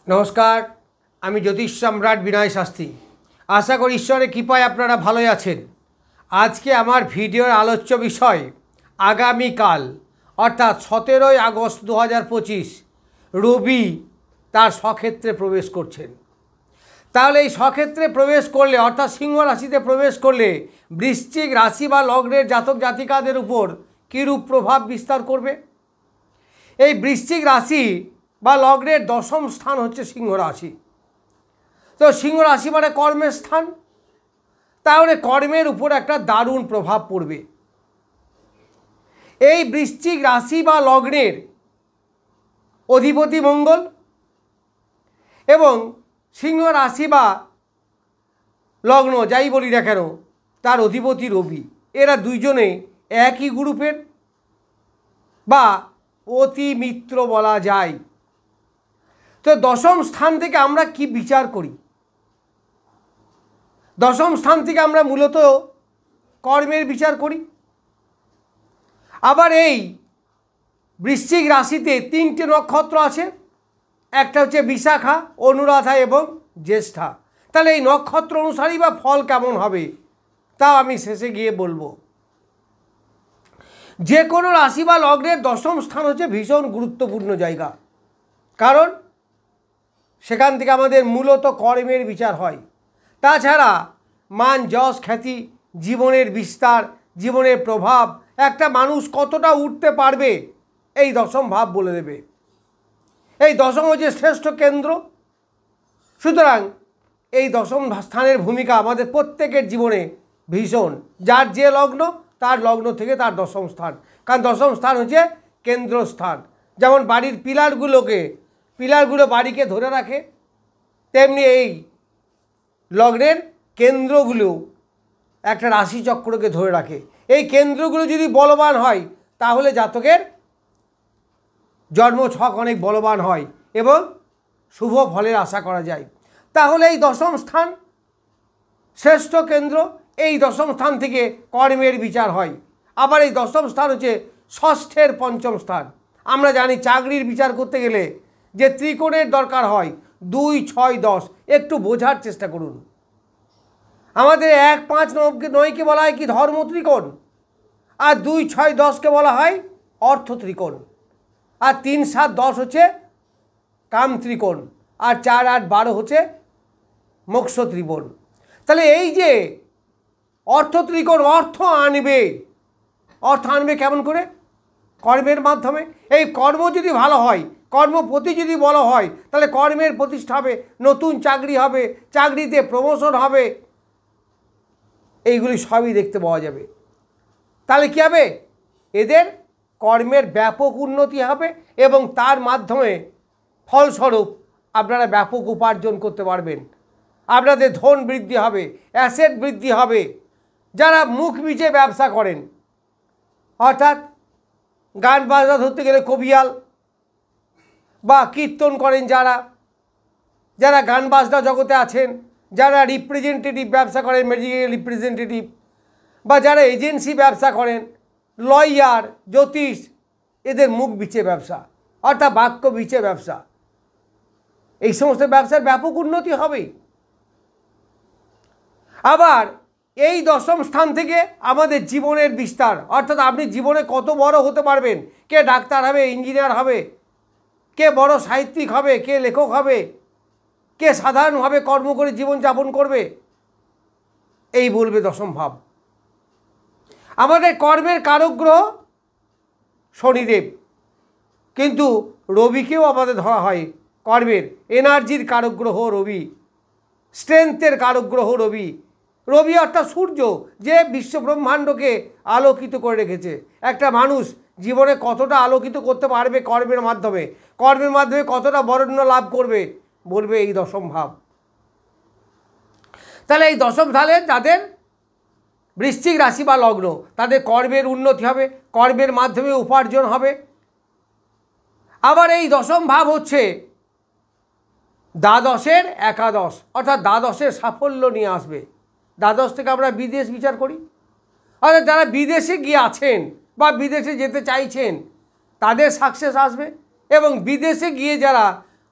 নমস্কার, আমি জ্যোতিষ সম্রাট বিনয় শাস্ত্রী। আশা করি ঈশ্বরের কৃপায় আপনারা ভালোই আছেন। আজকে আমার ভিডিওর আলোচ্য বিষয় আগামীকাল অর্থাৎ 17ই আগস্ট 2025 রবি তার স্বক্ষেত্রে প্রবেশ করছেন। তাহলে এই স্বক্ষেত্রে প্রবেশ করলে অর্থাৎ সিংহ রাশিতে প্রবেশ করলে বৃশ্চিক রাশি বা লগ্নের জাতক জাতিকাদের উপর কীরূপ প্রভাব বিস্তার করবে? এই বৃশ্চিক রাশি বা লগ্নের দশম স্থান হচ্ছে সিংহ রাশি। তো সিংহ রাশি মানে কর্মের স্থান, তাহলে কর্মের উপর একটা দারুণ প্রভাব পড়বে। এই বৃশ্চিক রাশি বা লগ্নের অধিপতি মঙ্গল এবং সিংহ রাশি বা লগ্ন যাই বলি না কেন তার অধিপতি রবি, এরা দুইজনে একই গ্রুপের বা অতি মিত্র বলা যায়। তো দশম স্থান থেকে আমরা কি বিচার করি? দশম স্থান থেকে আমরা মূলত কর্মের বিচার করি। আবার এই বৃশ্চিক রাশিতে 3টে নক্ষত্র আছে, একটা হচ্ছে বিশাখা, অনুরাধা এবং জ্যেষ্ঠা। তাহলে এই নক্ষত্র অনুসারেই বা ফল কেমন হবে তাও আমি শেষে গিয়ে বলবো। যে কোনো রাশি বা লগ্নের দশম স্থান হচ্ছে ভীষণ গুরুত্বপূর্ণ জায়গা, কারণ সেখান থেকে আমাদের মূলত কর্মের বিচার হয়। তাছাড়া মান, যশ, খ্যাতি, জীবনের বিস্তার, জীবনের প্রভাব, একটা মানুষ কতটা উঠতে পারবে এই দশম ভাব বলে দেবে। এই দশম হচ্ছে শ্রেষ্ঠ কেন্দ্র। সুতরাং এই দশম স্থানের ভূমিকা আমাদের প্রত্যেকের জীবনে ভীষণ। যার যে লগ্ন তার লগ্ন থেকে তার দশম স্থান, কারণ দশম স্থান হচ্ছে কেন্দ্রস্থান। যেমন বাড়ির পিলারগুলো বাড়িকে ধরে রাখে, তেমনি এই লগ্নের কেন্দ্রগুলো একটা রাশিচক্রকে ধরে রাখে। এই কেন্দ্রগুলো যদি বলবান হয় তাহলে জাতকের জন্মছক অনেক বলবান হয় এবং শুভ ফলের আশা করা যায়। তাহলে এই দশম স্থান শ্রেষ্ঠ কেন্দ্র, এই দশম স্থান থেকে কর্মের বিচার হয়। আবার এই দশম স্থান হচ্ছে ষষ্ঠের পঞ্চম স্থান। আমরা জানি চাকরির বিচার করতে গেলে যে ত্রিকোণের দরকার হয় 2, 6, 10, একটু বোঝার চেষ্টা করুন। আমাদের 1, 5, 9কে বলা হয় কি ধর্ম ত্রিকোণ, আর 2, 6, 10কে বলা হয় অর্থ ত্রিকোণ, আর 3, 7, 10 হচ্ছে কাম ত্রিকোণ, আর 4, 8, 12 হচ্ছে মোক্ষ ত্রিকোণ। তাহলে এই যে অর্থ ত্রিকোণ অর্থ আনবে কেমন করে? কর্মের মাধ্যমে। এই কর্ম যদি ভালো হয়, কর্মপতি যদি বড় হয়, তাহলে কর্মের প্রতিষ্ঠা হবে, নতুন চাকরি হবে, চাকরিতে প্রমোশন হবে, এইগুলি সবই দেখতে পাওয়া যাবে। তাহলে কী হবে? এদের কর্মের ব্যাপক উন্নতি হবে এবং তার মাধ্যমে ফলস্বরূপ আপনারা ব্যাপক উপার্জন করতে পারবেন। আপনাদের ধন বৃদ্ধি হবে, অ্যাসেট বৃদ্ধি হবে। যারা মুখ বিচে ব্যবসা করেন, অর্থাৎ গান বাজনা ধরতে গেলে কবিয়াল বা কীর্তন করেন, যারা গান বাজনা জগতে আছেন, যারা রিপ্রেজেন্টেটিভ ব্যবসা করেন, মেডিকেল রিপ্রেজেন্টেটিভ, বা যারা এজেন্সি ব্যবসা করেন, লয়ার, জ্যোতিষ, এদের মুখ বিচে ব্যবসা অর্থাৎ বাক্য বিচে ব্যবসা, এই সমস্ত ব্যবসার ব্যাপক উন্নতি হবে। আবার এই দশম স্থান থেকে আমাদের জীবনের বিস্তার, অর্থাৎ আপনি জীবনে কত বড় হতে পারবেন। কে ডাক্তার হবে, ইঞ্জিনিয়ার হবে, কে বড় সাহিত্যিক হবে, কে লেখক হবে, কে সাধারণভাবে কর্ম করে জীবনযাপন করবে, এই বলবে দশম ভাব। আমাদের কর্মের কারক গ্রহ শনিদেব, কিন্তু রবিকেও আমাদের ধরা হয় কর্মের এনার্জির কারক গ্রহ রবি, স্ট্রেংথের কারক গ্রহ রবি। রবি অর্থাৎ সূর্য, যে বিশ্ব ব্রহ্মাণ্ডকে আলোকিত করে রেখেছে। একটা মানুষ জীবনে কতটা আলোকিত করতে পারবে কর্মের মাধ্যমে কতটা বরেণ্য লাভ করবে বলবে এই দশম ভাব। তাহলে এই দশম ভাবে যাদের বৃশ্চিক রাশি বা লগ্ন, তাদের কর্মের উন্নতি হবে, কর্মের মাধ্যমে উপার্জন হবে। আবার এই দশম ভাব হচ্ছে দ্বাদশের একাদশ, অর্থাৎ দ্বাদশের সাফল্য নিয়ে আসবে। দ্বাদশ থেকে আমরা বিদেশ বিচার করি, অর্থাৎ যারা বিদেশে গিয়ে আছেন বা বিদেশে যেতে চাইছেন তাদের সাকসেস আসবে, এবং বিদেশে গিয়ে যারা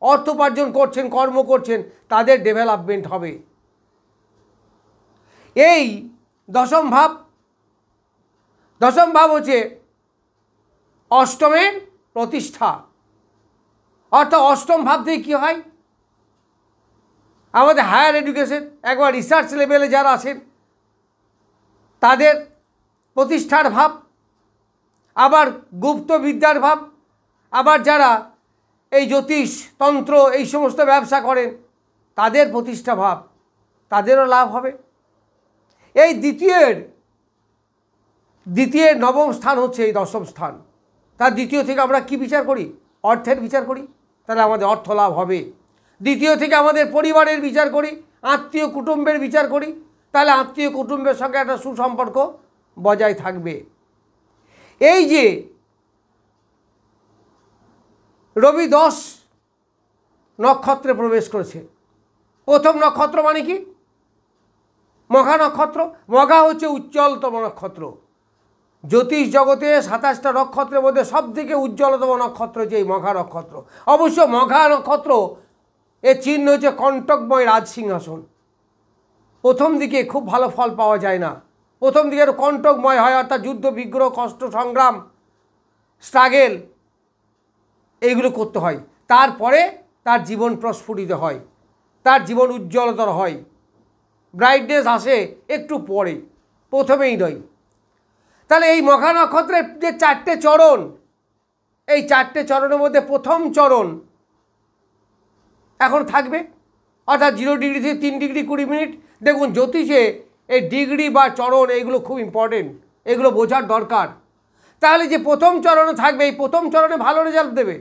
অর্থ উপার্জন করছেন, কর্ম করছেন, তাদের ডেভেলপমেন্ট হবে। এই দশম ভাব হচ্ছে অষ্টমের প্রতিষ্ঠা। অর্থাৎ অষ্টম ভাব থেকে কী হয়, আমাদের হায়ার এডুকেশন, একবার রিসার্চ লেভেলে যারা আছেন তাদের প্রতিষ্ঠার ভাব, আবার গুপ্ত বিদ্যার ভাব, আবার যারা এই জ্যোতিষ তন্ত্র এই সমস্ত ব্যবসা করেন তাদের প্রতিষ্ঠা ভাব, তাদেরও লাভ হবে। এই দ্বিতীয় নবম স্থান হচ্ছে এই দশম স্থান। তার দ্বিতীয় থেকে আমরা কি বিচার করি? অর্থের বিচার করি, তাহলে আমাদের অর্থ লাভ হবে। দ্বিতীয় থেকে আমাদের পরিবারের বিচার করি, আত্মীয় কুটুম্বের বিচার করি, তাহলে আত্মীয় কুটুম্বের সঙ্গে একটা সুসম্পর্ক বজায় থাকবে। এই যে রবি 10 নক্ষত্রে প্রবেশ করেছে, প্রথম নক্ষত্র মানে কি? মঘা নক্ষত্র। মঘা হচ্ছে উজ্জ্বলতম নক্ষত্র। জ্যোতিষ জগতে 27টা নক্ষত্রের মধ্যে সবথেকে উজ্জ্বলতম নক্ষত্র হচ্ছে এই মঘা নক্ষত্র। অবশ্য মঘা নক্ষত্র এর চিহ্ন হচ্ছে কণ্টকময় রাজসিংহাসন। প্রথম দিকে খুব ভালো ফল পাওয়া যায় না, প্রথম দিকে কণ্টকময় হয়, অর্থাৎ যুদ্ধ বিগ্রহ, কষ্ট, সংগ্রাম, স্ট্রাগেল এইগুলো করতে হয়। তারপরে তার জীবন প্রস্ফুটিত হয়, তার জীবন উজ্জ্বলতর হয়, ব্রাইটনেস আসে একটু পরে, প্রথমেই নয়। তাহলে এই মঘা নক্ষত্রের যে 4টে চরণ, এই 4টে চরণের মধ্যে প্রথম চরণ এখন থাকবে, অর্থাৎ 0 ডিগ্রি থেকে 3 ডিগ্রি 20 মিনিট। দেখুন জ্যোতিষে এই ডিগ্রি বা চরণ এইগুলো খুব ইম্পর্টেন্ট, এগুলো বোঝার দরকার। তাহলে যে প্রথম চরণে থাকবে, এই প্রথম চরণে ভালো রেজাল্ট দেবে।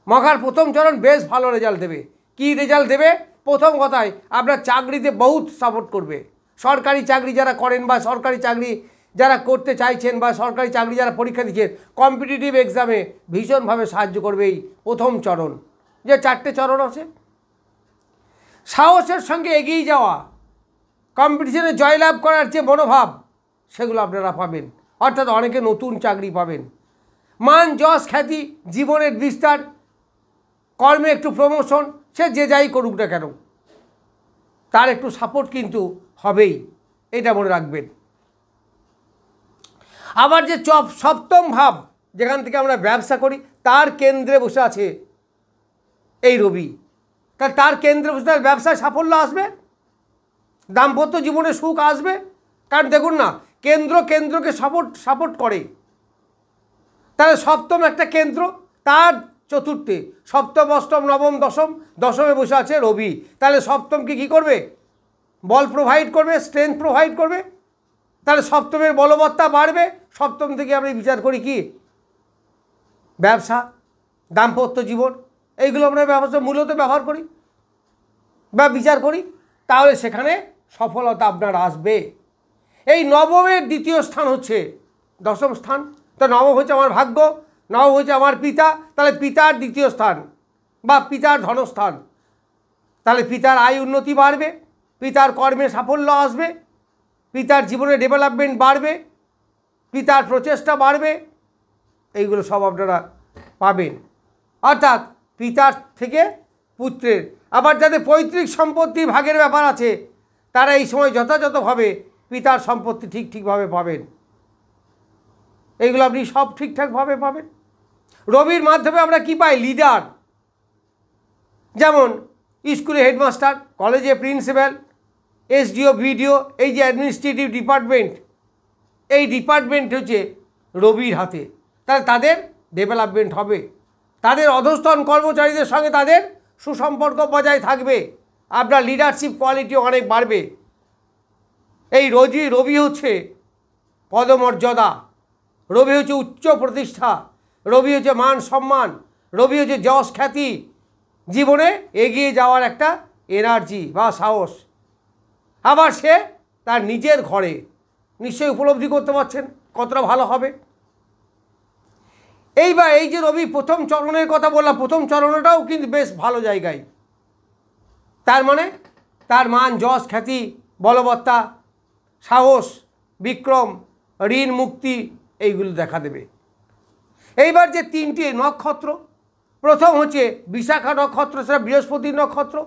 মঘার প্রথম চরণ বেশ ভালো রেজাল্ট দেবে। কি রেজাল্ট দেবে? প্রথম কথায় আপনার চাকরিতে বহুত সাপোর্ট করবে। সরকারি চাকরি যারা করেন বা সরকারি চাকরি যারা করতে চাইছেন বা সরকারি চাকরি যারা পরীক্ষা দিচ্ছেন, কম্পিটিটিভ এক্সামে ভীষণভাবে সাহায্য করবে এই প্রথম চরণ। যে 4টে চরণ আছে, সাহসের সঙ্গে এগিয়ে যাওয়া, কম্পিটিশনে জয়লাভ করার যে মনোভাব, সেগুলো আপনারা পাবেন। অর্থাৎ অনেকে নতুন চাকরি পাবেন। মান, যশ, খ্যাতি, জীবনের বিস্তার, কর্মে একটু প্রমোশন, সে যে যাই করুক না কেন তার একটু সাপোর্ট কিন্তু হবেই, এটা মনে রাখবেন। আবার যে সপ্তম ভাব, যেখান থেকে আমরা ব্যবসা করি, তার কেন্দ্রে বসে আছে এই রবি। তার কেন্দ্রে বসে ব্যবসায় সাফল্য আসবে, দাম্পত্য জীবনে সুখ আসবে। কারণ দেখুন না, কেন্দ্রকে সাপোর্ট করে। তাহলে সপ্তম একটা কেন্দ্র, তার চতুর্থে সপ্তম, অষ্টম, নবম, দশমে বসে আছে রবি। তাহলে সপ্তমকে কী করবে? বল প্রোভাইড করবে, স্ট্রেংথ প্রোভাইড করবে। তাহলে সপ্তমের বলবত্তা বাড়বে। সপ্তম থেকে আমরা বিচার করি কি? ব্যবসা, দাম্পত্য জীবন, এইগুলো আমরা মূলত ব্যবহার করি বা বিচার করি। তাহলে সেখানে সফলতা আপনার আসবে। এই নবমের দ্বিতীয় স্থান হচ্ছে দশম স্থান। তো নবম হচ্ছে আমার ভাগ্য, নবম হচ্ছে আমার পিতা। তাহলে পিতার দ্বিতীয় স্থান বা পিতার ধনস্থান। তাহলে পিতার আয় উন্নতি বাড়বে, পিতার কর্মে সাফল্য আসবে, পিতার জীবনে ডেভেলপমেন্ট বাড়বে, পিতার প্রচেষ্টা বাড়বে, এইগুলো সব আপনারা পাবেন। অর্থাৎ পিতার থেকে পুত্রের। আবার যাদের পৈতৃক সম্পত্তি ভাগের ব্যাপার আছে, তারা এই সময় যথাযথভাবে পিতার সম্পত্তি ঠিকভাবে পাবেন। এইগুলো আপনি সব ঠিকঠাকভাবে পাবেন। রবির মাধ্যমে আমরা কি পাই? লিডার, যেমন স্কুলে হেডমাস্টার, কলেজে প্রিন্সিপাল, এসডিও, বিডিও, এই যে অ্যাডমিনিস্ট্রেটিভ ডিপার্টমেন্ট, এই ডিপার্টমেন্ট হচ্ছে রবির হাতে। তাহলে তাদের ডেভেলপমেন্ট হবে, তাদের অধস্তন কর্মচারীদের সঙ্গে তাদের সুসম্পর্ক বজায় থাকবে, আপনার লিডারশিপ কোয়ালিটি অনেক বাড়বে। এই রবি হচ্ছে পদমর্যাদা, রবি হচ্ছে উচ্চ প্রতিষ্ঠা, রবি হচ্ছে মান সম্মান, রবি হচ্ছে যশ খ্যাতি, জীবনে এগিয়ে যাওয়ার একটা এনার্জি বা সাহস। আবার সে তার নিজের ঘরে নিশ্চয়ই উপলব্ধি করতে পারছেন কতটা ভালো হবে। এই যে রবি প্রথম চরণের কথা বললাম, প্রথম চরণটাও কিন্তু বেশ ভালো জায়গায়। তার মানে তার মান, যশ, খ্যাতি, বলবত্তা, সাহস, বিক্রম, ঋণ মুক্তি এইগুলো দেখা দেবে। এইবার যে 3টি নক্ষত্র, প্রথম হচ্ছে বিশাখা নক্ষত্র, সেটা বৃহস্পতির নক্ষত্র।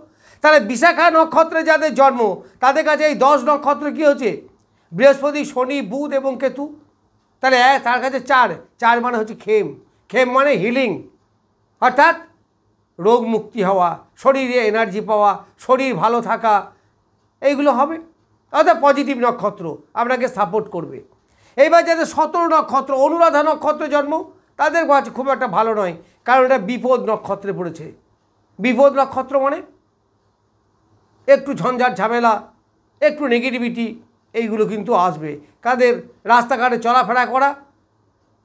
তাহলে বিশাখা নক্ষত্রে যাদের জন্ম তাদের কাছে এই 10 নক্ষত্র কী হচ্ছে? বৃহস্পতি, শনি, বুধ এবং কেতু। তাহলে তার কাছে 4 মানে হচ্ছে খেম। খেম মানে হিলিং, অর্থাৎ রোগ মুক্তি হওয়া, শরীরে এনার্জি পাওয়া, শরীর ভালো থাকা, এইগুলো হবে। অর্থাৎ পজিটিভ নক্ষত্র আপনাকে সাপোর্ট করবে। এইবার যাদের 17 নক্ষত্র, অনুরাধা নক্ষত্রে জন্ম, তাদের কাছে খুব একটা ভালো নয়, কারণ এটা বিপদ নক্ষত্রে পড়েছে। বিপদ নক্ষত্র মানে একটু ঝঞ্ঝাট ঝামেলা, একটু নেগেটিভিটি, এইগুলো কিন্তু আসবে। কাদের রাস্তাঘাটে চলাফেরা করা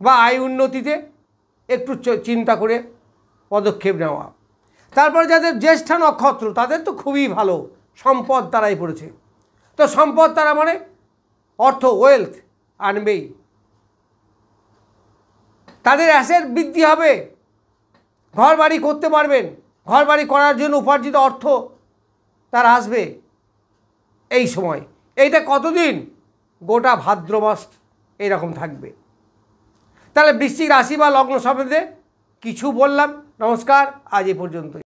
বা আয় উন্নতিতে একটু চিন্তা করে পদক্ষেপ নেওয়া। তারপরে যাদের জ্যেষ্ঠা নক্ষত্র তাদের তো খুবই ভালো, সম্পদ তারাই পড়েছে। তো সম্পদ তারা মানে অর্থ, ওয়েলথ আনবেই, তাদের অ্যাসেট বৃদ্ধি হবে, ঘর বাড়ি করতে পারবেন, ঘর বাড়ি করার জন্য উপার্জিত অর্থ তার আসবে এই সময়। এইটা কতদিন? গোটা ভাদ্র মাস এইরকম থাকবে। তাহলে বৃশ্চিক রাশি বা লগ্ন সম্বন্ধে কিছু বললাম। নমস্কার, আজ এ পর্যন্ত।